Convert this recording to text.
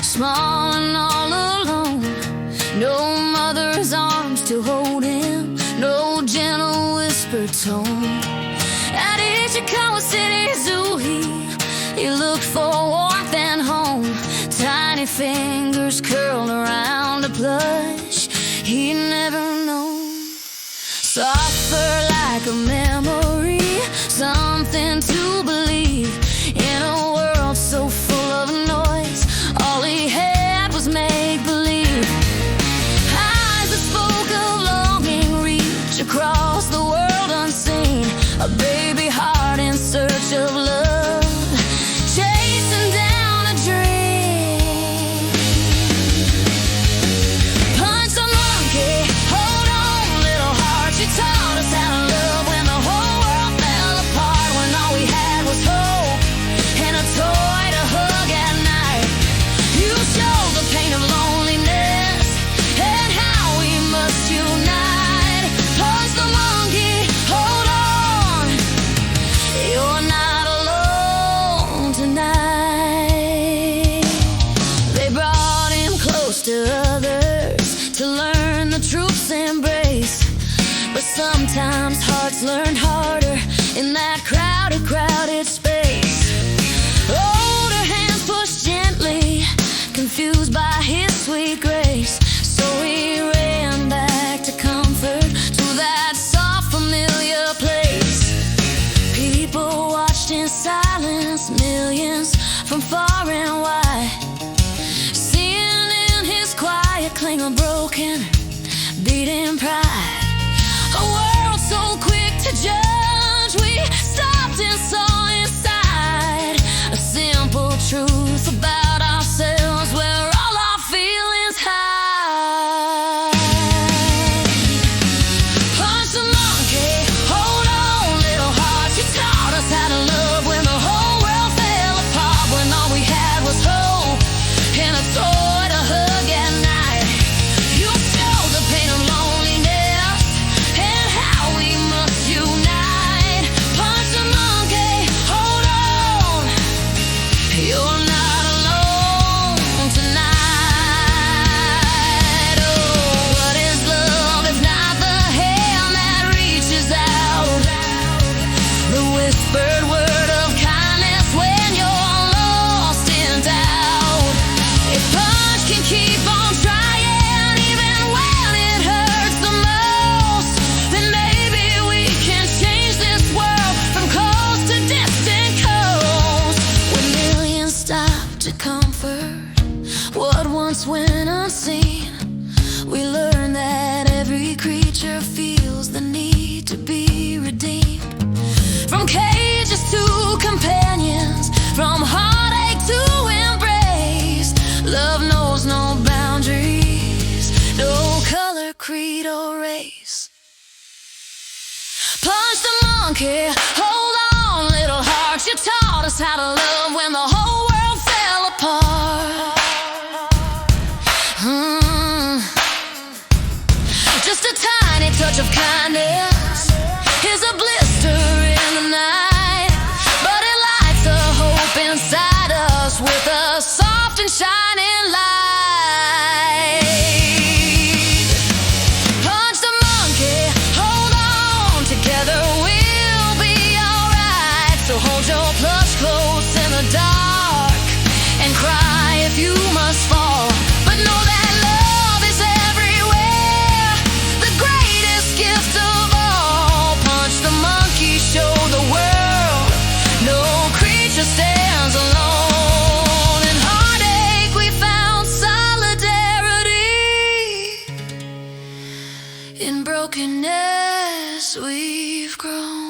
Small and all alone, no mother's arms to hold him, no gentle whisper tone. At Ichikawa City Zoo, he looked for warmth and home. Tiny fingers curled around a plush he'd never known. Soft fur like a memory, something to believe in a world so full of noise. All he had was make-believe. Eyes that spoke of longing reach across the world unseen. A baby heart in search of love, chasing down a dream. Punch a monkey, hold on, little heart. You taught us how to love when the whole world fell apart. When all we had was hope and a toy to hug at night. You showed the pain of loneliness and how we must unite. Punch the monkey, hold on, you're not alone tonight. They brought him close to others to learn the truth's embrace. But sometimes hearts learn harder in that crowded space. Older hands push gently, confused by his sweet grace. So he ran back to comfort, to that soft familiar place. People watched in silence, millions from far and wide, seeing in his quiet cling a broken, beating pride. A world so quick to judge, we stopped and saw inside a simple truth about ourselves, where all our feelings hide. Punch the monkey, hold on, little heart. You taught us how to love when the whole world fell apart. When all we had was hope and a toy to hug at night. You showed the pain of loneliness and how we must unite. Punch the monkey, hold on, you're not alone tonight. Oh, what is love if not the hand that reaches out? The whispered word of kindness when you're lost in doubt. If punch can keep on trying even when it hurts the most, then maybe we can change this world from coast to distant coast. When millions stop to comfort what once went unseen, we learn that every creature feels the need to be redeemed. From cages to companions, from heartache to embrace, love knows no boundaries, no color, creed, or race. Punch the monkey, hold on, little heart. You taught us how to love when the whole world fell apart. Just a tiny touch of kindness is a blister in the night, but it lights a hope inside us with a soft and shining light. Punch the monkey, hold on, together we'll be alright. So hold your plush close in the dark and cry if you must fall, but know that love is everywhere, the greatest gift of all. Punch the monkey, show the world no creature stands alone. In heartache we found solidarity, in brokenness we've grown.